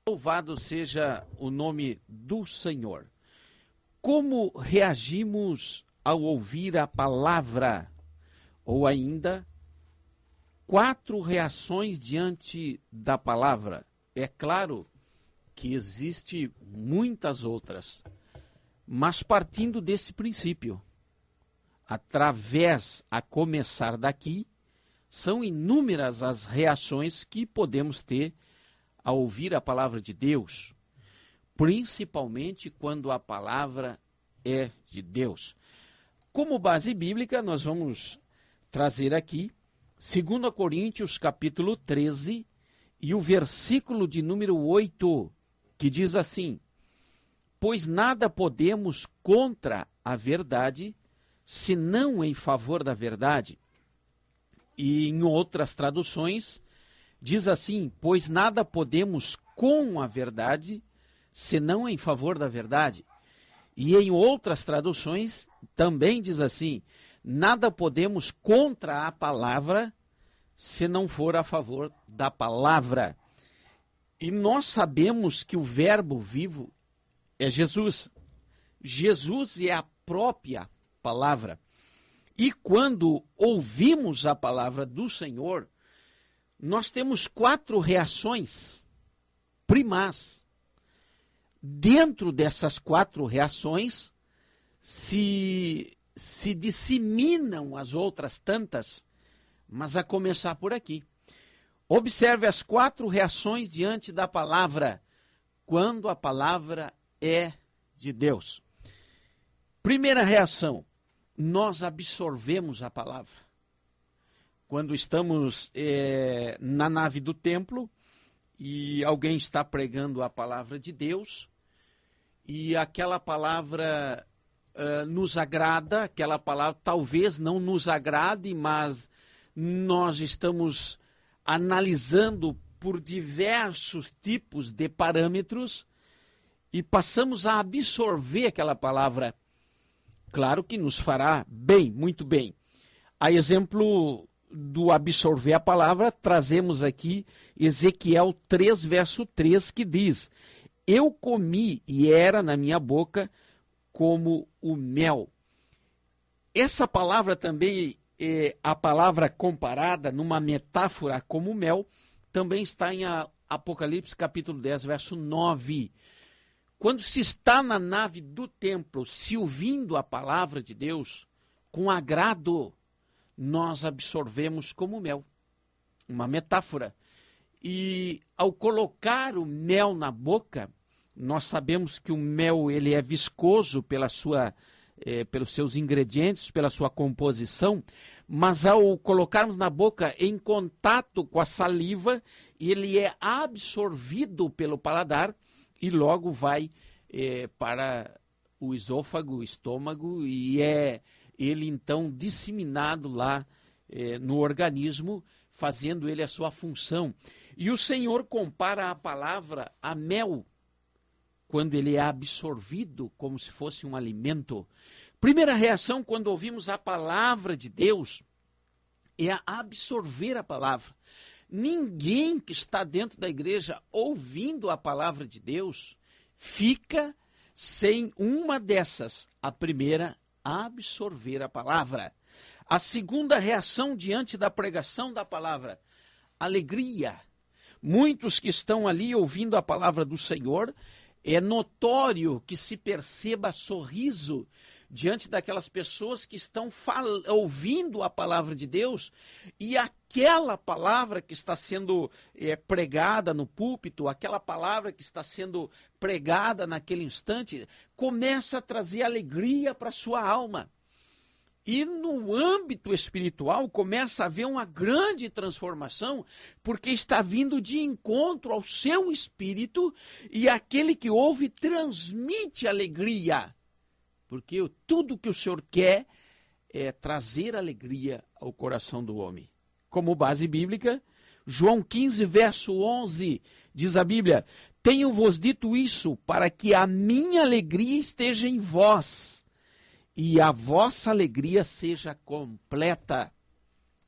Louvado seja o nome do Senhor. Como reagimos ao ouvir a palavra? Ou ainda, 4 reações diante da palavra. É claro que existe muitas outras, mas partindo desse princípio, a começar daqui, são inúmeras as reações que podemos ter ao ouvir a palavra de Deus, principalmente quando a palavra é de Deus. Como base bíblica, nós vamos trazer aqui 2 Coríntios capítulo 13 e o versículo de número 8, que diz assim: pois nada podemos contra a verdade, senão em favor da verdade. E em outras traduções, diz assim: pois nada podemos com a verdade, senão em favor da verdade. E em outras traduções, também diz assim: nada podemos contra a palavra, se não for a favor da palavra. E nós sabemos que o verbo vivo é Jesus. Jesus é a própria palavra. E quando ouvimos a palavra do Senhor, nós temos 4 reações primais. Dentro dessas 4 reações se disseminam as outras tantas, mas a começar por aqui. Observe as 4 reações diante da palavra, quando a palavra é de Deus. Primeira reação: nós absorvemos a palavra. Quando estamos na nave do templo e alguém está pregando a palavra de Deus e aquela palavra nos agrada, aquela palavra talvez não nos agrade, mas nós estamos analisando por diversos tipos de parâmetros e passamos a absorver aquela palavra. Claro que nos fará bem, muito bem. A exemplo do absorver a palavra, trazemos aqui Ezequiel 3, verso 3, que diz: eu comi e era na minha boca como o mel. Essa palavra também, a palavra comparada numa metáfora como mel, também está em Apocalipse capítulo 10, verso 9. Quando se está na nave do templo, se ouvindo a palavra de Deus, com agrado, nós absorvemos como mel. Uma metáfora. E ao colocar o mel na boca, nós sabemos que o mel ele é viscoso pelos seus ingredientes, pela sua composição, mas ao colocarmos na boca em contato com a saliva, ele é absorvido pelo paladar e logo vai para o esôfago, o estômago, e é ele então disseminado lá no organismo, fazendo ele a sua função. E o Senhor compara a palavra a mel, quando ele é absorvido como se fosse um alimento. Primeira reação quando ouvimos a palavra de Deus é a absorver a palavra. Ninguém que está dentro da igreja ouvindo a palavra de Deus fica sem uma dessas. A primeira, absorver a palavra. A segunda reação diante da pregação da palavra, alegria. Muitos que estão ali ouvindo a palavra do Senhor, é notório que se perceba sorriso diante daquelas pessoas que estão ouvindo a palavra de Deus, e aquela palavra que está sendo pregada no púlpito, aquela palavra que está sendo pregada naquele instante, começa a trazer alegria para a sua alma. E no âmbito espiritual começa a haver uma grande transformação, porque está vindo de encontro ao seu espírito, e aquele que ouve transmite alegria. Porque tudo que o Senhor quer é trazer alegria ao coração do homem. Como base bíblica, João 15, verso 11, diz a Bíblia: tenho-vos dito isso para que a minha alegria esteja em vós e a vossa alegria seja completa.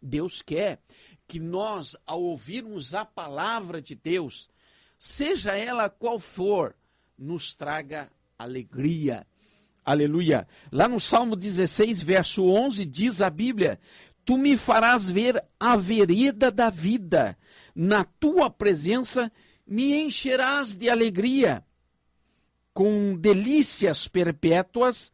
Deus quer que nós, ao ouvirmos a palavra de Deus, seja ela qual for, nos traga alegria. Aleluia. Lá no Salmo 16, verso 11, diz a Bíblia: tu me farás ver a vereda da vida, na tua presença me encherás de alegria, com delícias perpétuas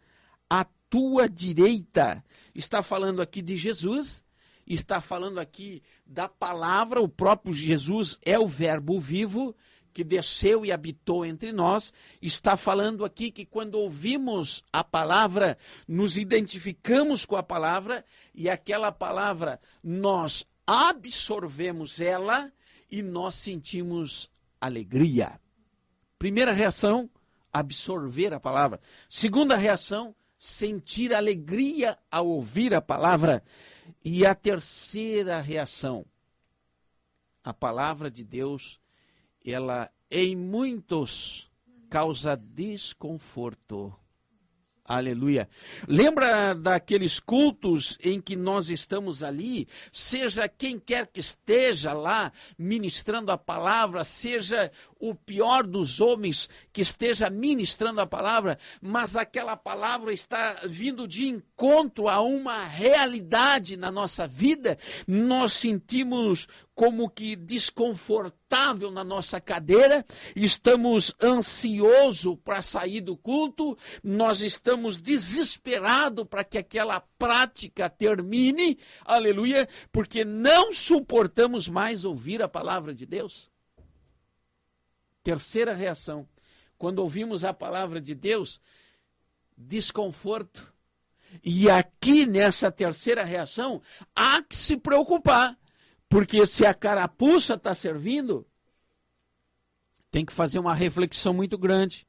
à tua direita. Está falando aqui de Jesus, está falando aqui da palavra. O próprio Jesus é o verbo vivo que desceu e habitou entre nós. Está falando aqui que quando ouvimos a palavra, nos identificamos com a palavra, e aquela palavra nós absorvemos ela e nós sentimos alegria. Primeira reação, absorver a palavra. Segunda reação, sentir alegria ao ouvir a palavra. E a terceira reação, a palavra de Deus, ela em muitos causa desconforto. Aleluia. Lembra daqueles cultos em que nós estamos ali, seja quem quer que esteja lá ministrando a palavra, seja o pior dos homens que esteja ministrando a palavra, mas aquela palavra está vindo de encontro a uma realidade na nossa vida, nós sentimos como que desconfortável na nossa cadeira, estamos ansiosos para sair do culto, nós estamos desesperados para que aquela prática termine, aleluia, porque não suportamos mais ouvir a palavra de Deus. Terceira reação, quando ouvimos a palavra de Deus, desconforto. E aqui nessa terceira reação, há que se preocupar, porque se a carapuça está servindo, tem que fazer uma reflexão muito grande.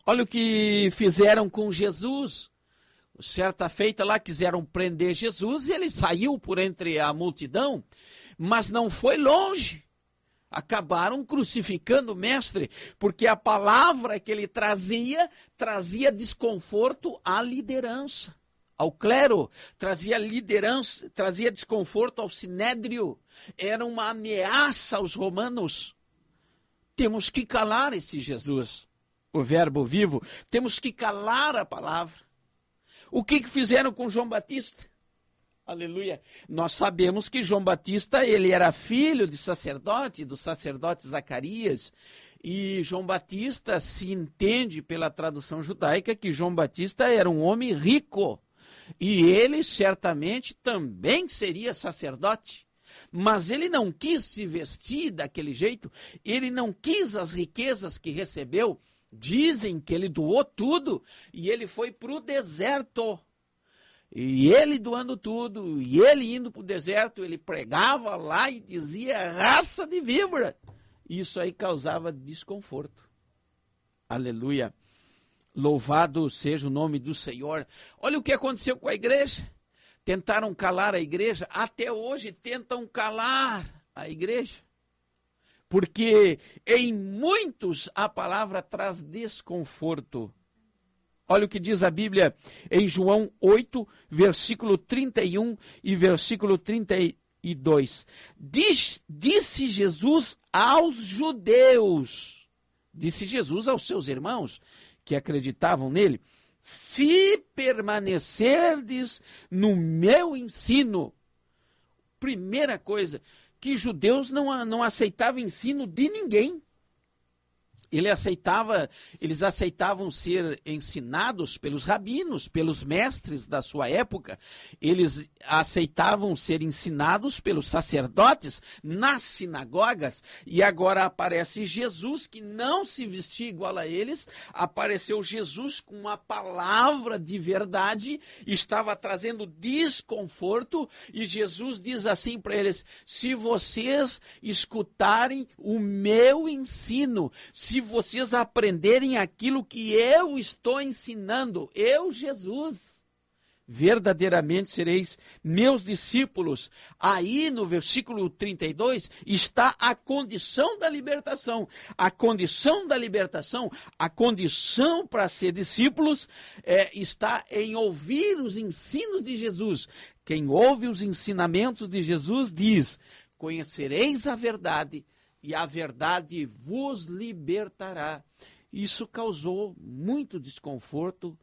Olha o que fizeram com Jesus. Certa feita lá quiseram prender Jesus e ele saiu por entre a multidão, mas não foi longe. Acabaram crucificando o mestre, porque a palavra que ele trazia desconforto à liderança, ao clero, trazia desconforto ao sinédrio, era uma ameaça aos romanos. Temos que calar esse Jesus, o verbo vivo, temos que calar a palavra. O que fizeram com João Batista? Aleluia. Nós sabemos que João Batista, ele era filho de sacerdote, do sacerdote Zacarias, e João Batista se entende pela tradução judaica que João Batista era um homem rico, e ele certamente também seria sacerdote, mas ele não quis se vestir daquele jeito, ele não quis as riquezas que recebeu. Dizem que ele doou tudo e ele foi para o deserto. E ele doando tudo, e ele indo para o deserto, ele pregava lá e dizia raça de víbora. Isso aí causava desconforto. Aleluia. Louvado seja o nome do Senhor. Olha o que aconteceu com a igreja. Tentaram calar a igreja, até hoje tentam calar a igreja. Porque em muitos a palavra traz desconforto. Olha o que diz a Bíblia em João 8, versículo 31 e versículo 32. Disse Jesus aos judeus, disse Jesus aos seus irmãos que acreditavam nele: se permanecerdes no meu ensino. Primeira coisa, que judeus não aceitavam ensino de ninguém. Eles aceitavam ser ensinados pelos rabinos, pelos mestres da sua época. Eles aceitavam ser ensinados pelos sacerdotes nas sinagogas. E agora aparece Jesus, que não se vestia igual a eles. Apareceu Jesus com uma palavra de verdade, estava trazendo desconforto. E Jesus diz assim para eles: se vocês escutarem o meu ensino, se vocês aprenderem aquilo que eu estou ensinando, eu, Jesus, verdadeiramente sereis meus discípulos. Aí no versículo 32 está a condição da libertação. A condição da libertação, a condição para ser discípulos está em ouvir os ensinos de Jesus. Quem ouve os ensinamentos de Jesus diz: conhecereis a verdade e a verdade vos libertará. Isso causou muito desconforto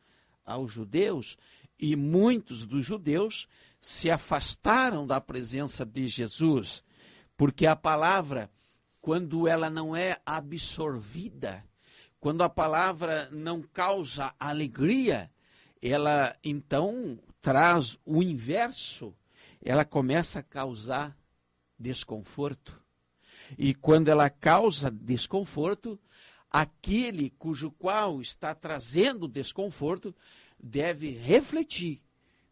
aos judeus, e muitos dos judeus se afastaram da presença de Jesus, porque a palavra, quando ela não é absorvida, quando a palavra não causa alegria, ela então traz o inverso, ela começa a causar desconforto. E quando ela causa desconforto, aquele cujo qual está trazendo desconforto deve refletir,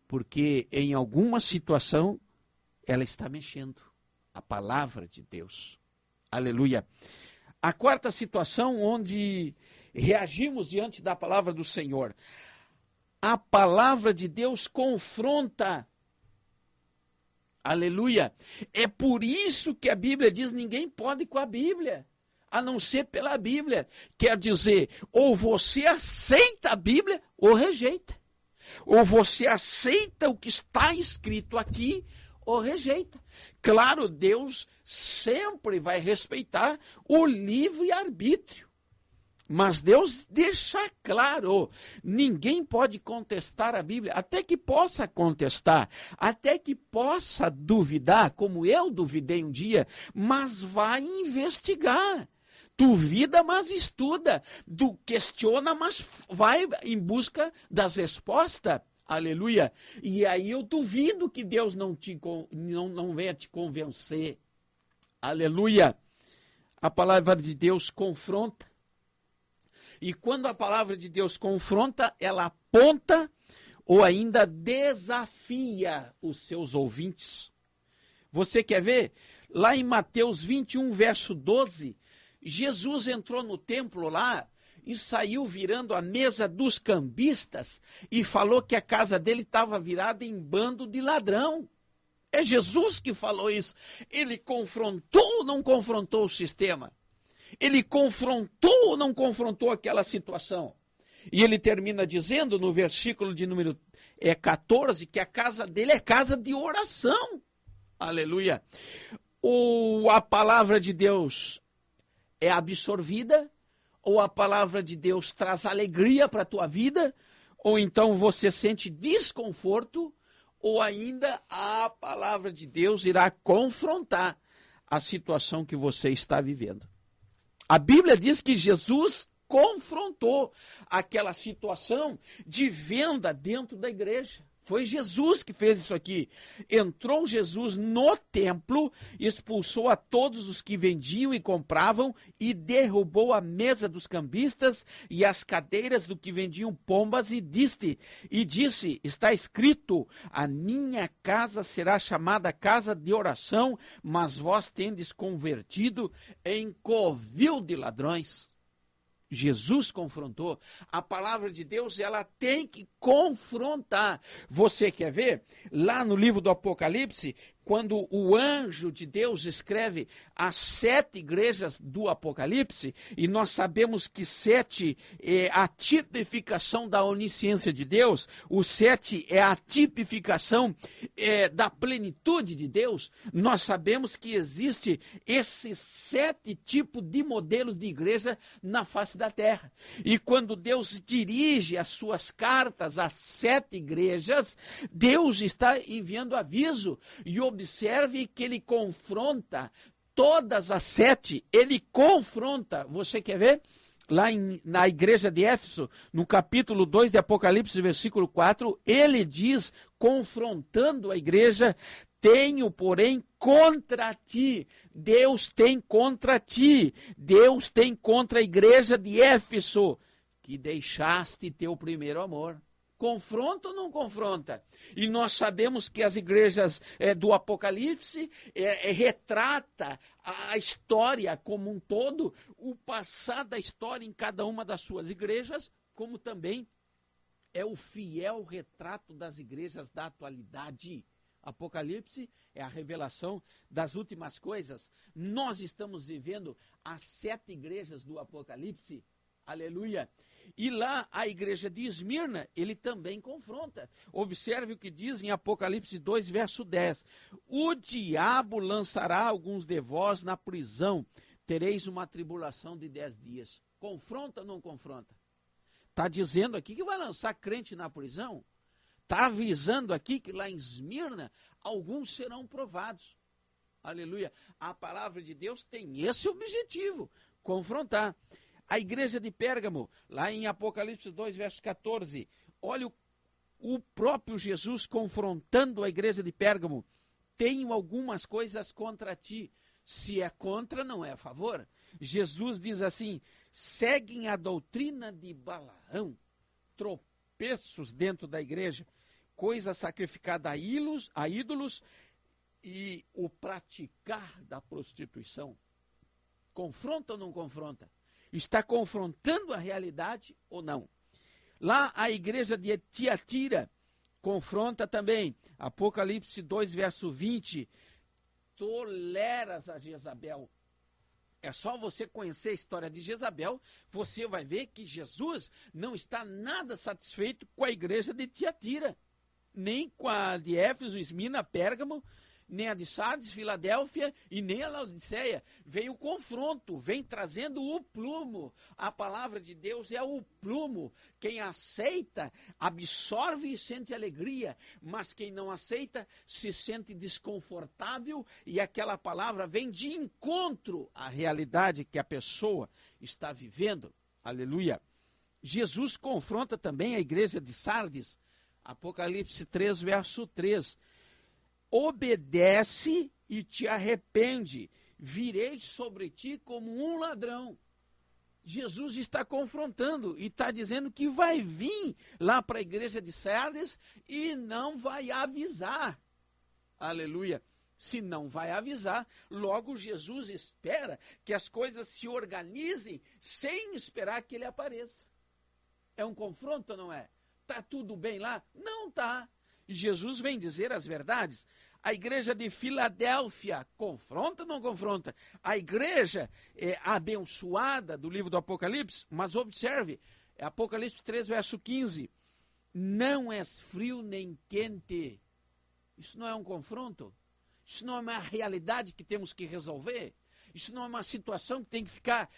porque em alguma situação ela está mexendo. A palavra de Deus. Aleluia. A quarta situação onde reagimos diante da palavra do Senhor. A palavra de Deus confronta. Aleluia. É por isso que a Bíblia diz: ninguém pode ir com a Bíblia, a não ser pela Bíblia. Quer dizer, ou você aceita a Bíblia ou rejeita. Ou você aceita o que está escrito aqui ou rejeita. Claro, Deus sempre vai respeitar o livre-arbítrio. Mas Deus deixa claro, ninguém pode contestar a Bíblia, até que possa contestar, até que possa duvidar, como eu duvidei um dia, mas vai investigar. Duvida, mas estuda. Questiona, mas vai em busca das respostas. Aleluia. E aí eu duvido que Deus não venha te convencer. Aleluia. A palavra de Deus confronta. E quando a palavra de Deus confronta, ela aponta ou ainda desafia os seus ouvintes. Você quer ver? Lá em Mateus 21, verso 12, Jesus entrou no templo lá e saiu virando a mesa dos cambistas e falou que a casa dele estava virada em bando de ladrão. É Jesus que falou isso. Ele confrontou ou não confrontou o sistema? Ele confrontou ou não confrontou aquela situação? E ele termina dizendo no versículo de número 14 que a casa dele é casa de oração. Aleluia. A palavra de Deus é absorvida, ou a palavra de Deus traz alegria para a tua vida, ou então você sente desconforto, ou ainda a palavra de Deus irá confrontar a situação que você está vivendo. A Bíblia diz que Jesus confrontou aquela situação de venda dentro da igreja. Foi Jesus que fez isso aqui. Entrou Jesus no templo, expulsou a todos os que vendiam e compravam e derrubou a mesa dos cambistas e as cadeiras do que vendiam pombas e disse, está escrito, a minha casa será chamada casa de oração, mas vós tendes convertido em covil de ladrões. Jesus confrontou. A palavra de Deus, ela tem que confrontar. Você quer ver? Lá no livro do Apocalipse, quando o anjo de Deus escreve as 7 igrejas do Apocalipse, e nós sabemos que 7 é a tipificação da onisciência de Deus, o 7 é a tipificação da plenitude de Deus, nós sabemos que existe esses 7 tipos de modelos de igreja na face da terra. E quando Deus dirige as suas cartas às 7 igrejas, Deus está enviando aviso. E observe que ele confronta todas as 7, ele confronta. Você quer ver? Lá na igreja de Éfeso, no capítulo 2 de Apocalipse, versículo 4, ele diz, confrontando a igreja, tenho, porém, contra ti. Deus tem contra ti. Deus tem contra a igreja de Éfeso, que deixaste teu primeiro amor. Confronta ou não confronta? E nós sabemos que as igrejas do Apocalipse retrata a história como um todo, o passar da história em cada uma das suas igrejas, como também é o fiel retrato das igrejas da atualidade. Apocalipse é a revelação das últimas coisas. Nós estamos vivendo as 7 igrejas do Apocalipse. Aleluia. E lá a igreja de Esmirna, ele também confronta. Observe o que diz em Apocalipse 2, verso 10. O diabo lançará alguns de vós na prisão, tereis uma tribulação de 10 dias. Confronta ou não confronta? Está dizendo aqui que vai lançar crente na prisão. Está avisando aqui que lá em Esmirna, alguns serão provados. Aleluia. A palavra de Deus tem esse objetivo, confrontar. A igreja de Pérgamo, lá em Apocalipse 2, verso 14, olha o próprio Jesus confrontando a igreja de Pérgamo. Tenho algumas coisas contra ti. Se é contra, não é a favor. Jesus diz assim, seguem a doutrina de Balaão, tropeços dentro da igreja, coisa sacrificada a ídolos e o praticar da prostituição. Confronta ou não confronta? Está confrontando a realidade ou não? Lá a igreja de Tiatira confronta também. Apocalipse 2, verso 20. Toleras a Jezabel. É só você conhecer a história de Jezabel, você vai ver que Jesus não está nada satisfeito com a igreja de Tiatira, nem com a de Éfeso, Esmirna, Pérgamo, nem a de Sardes, Filadélfia e nem a Laodiceia. Veio o confronto, vem trazendo o plumo. A palavra de Deus é o plumo. Quem aceita, absorve e sente alegria, mas quem não aceita, se sente desconfortável e aquela palavra vem de encontro à realidade que a pessoa está vivendo. Aleluia. Jesus confronta também a igreja de Sardes. Apocalipse 3, verso 3. Obedece e te arrepende, virei sobre ti como um ladrão. Jesus está confrontando e está dizendo que vai vir lá para a igreja de Sardes e não vai avisar. Aleluia. Se não vai avisar, logo Jesus espera que as coisas se organizem sem esperar que ele apareça. É um confronto ou não é? Está tudo bem lá? Não está. E Jesus vem dizer as verdades. A igreja de Filadélfia confronta ou não confronta? A igreja abençoada do livro do Apocalipse, mas observe, Apocalipse 3, verso 15. Não és frio nem quente. Isso não é um confronto? Isso não é uma realidade que temos que resolver? Isso não é uma situação que tem que ficar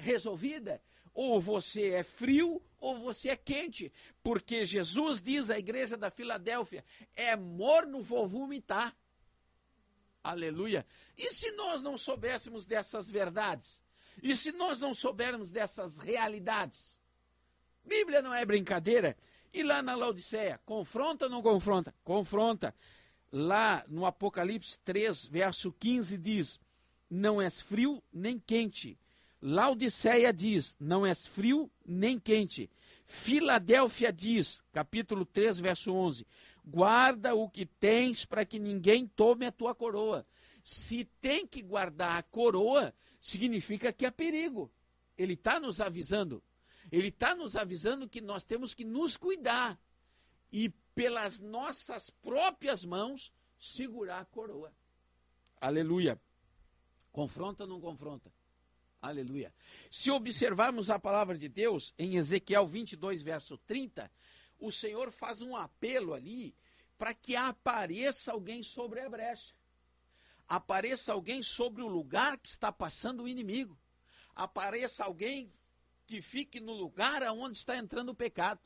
resolvida? Ou você é frio ou você é quente, porque Jesus diz à igreja da Filadélfia, é morno, vou vomitar. Aleluia. E se nós não soubéssemos dessas verdades? E se nós não soubermos dessas realidades? Bíblia não é brincadeira. E lá na Laodiceia, confronta ou não confronta? Confronta. Lá no Apocalipse 3, verso 15 diz, não és frio nem quente. Laodiceia diz, não és frio nem quente. Filadélfia diz, capítulo 3, verso 11, guarda o que tens para que ninguém tome a tua coroa. Se tem que guardar a coroa, significa que é perigo. Ele está nos avisando. Ele está nos avisando que nós temos que nos cuidar e pelas nossas próprias mãos segurar a coroa. Aleluia. Confronta ou não confronta? Aleluia. Se observarmos a palavra de Deus em Ezequiel 22, verso 30, o Senhor faz um apelo ali para que apareça alguém sobre a brecha. Apareça alguém sobre o lugar que está passando o inimigo. Apareça alguém que fique no lugar onde está entrando o pecado.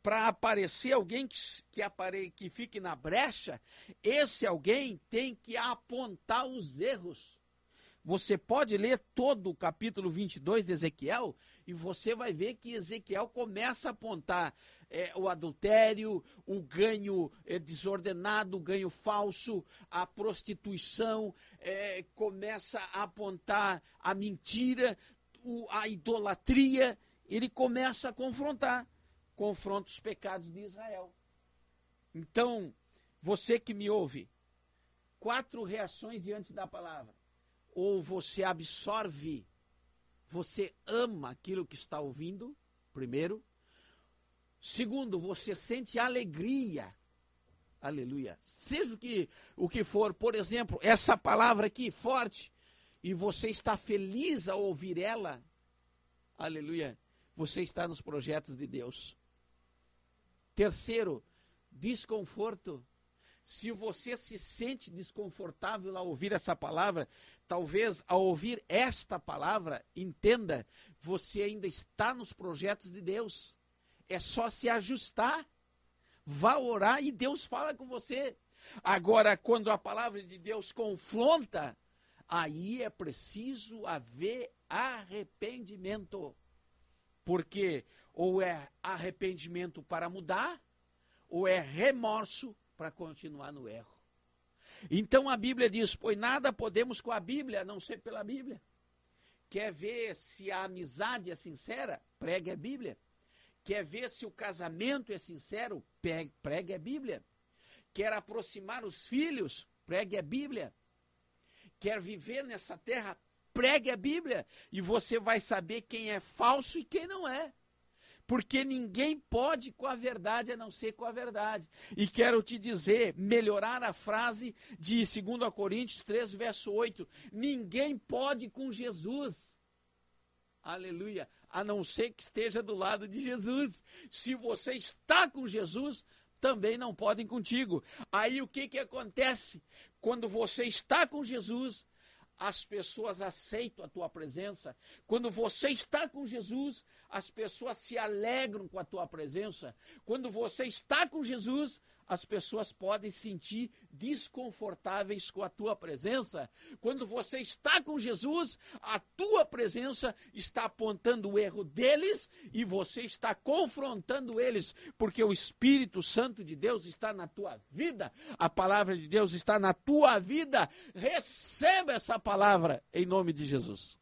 Para aparecer alguém que fique na brecha, esse alguém tem que apontar os erros. Você pode ler todo o capítulo 22 de Ezequiel e você vai ver que Ezequiel começa a apontar o adultério, o ganho desordenado, o ganho falso, a prostituição, começa a apontar a mentira, a idolatria. Ele começa a confronta os pecados de Israel. Então, você que me ouve, 4 reações diante da palavra. Ou você absorve, você ama aquilo que está ouvindo, primeiro. Segundo, você sente alegria. Aleluia. Seja o que for, por exemplo, essa palavra aqui, forte, e você está feliz ao ouvir ela. Aleluia. Você está nos projetos de Deus. Terceiro, desconforto. Se você se sente desconfortável ao ouvir essa palavra, talvez ao ouvir esta palavra, entenda, você ainda está nos projetos de Deus. É só se ajustar. Vá orar e Deus fala com você. Agora, quando a palavra de Deus confronta, aí é preciso haver arrependimento. Porque ou é arrependimento para mudar, ou é remorso para continuar no erro. Então a Bíblia diz, pois nada podemos com a Bíblia, a não ser pela Bíblia. Quer ver se a amizade é sincera? Pregue a Bíblia. Quer ver se o casamento é sincero? Pregue a Bíblia. Quer aproximar os filhos? Pregue a Bíblia. Quer viver nessa terra? Pregue a Bíblia. E você vai saber quem é falso e quem não é. Porque ninguém pode com a verdade a não ser com a verdade. E quero te dizer, melhorar a frase de 2 Coríntios 3, verso 8. Ninguém pode com Jesus. Aleluia. A não ser que esteja do lado de Jesus. Se você está com Jesus, também não podem contigo. Aí o que acontece? Quando você está com Jesus, as pessoas aceitam a tua presença. Quando você está com Jesus, as pessoas se alegram com a tua presença. Quando você está com Jesus, as pessoas podem se sentir desconfortáveis com a tua presença. Quando você está com Jesus, a tua presença está apontando o erro deles e você está confrontando eles, porque o Espírito Santo de Deus está na tua vida, a palavra de Deus está na tua vida. Receba essa palavra em nome de Jesus.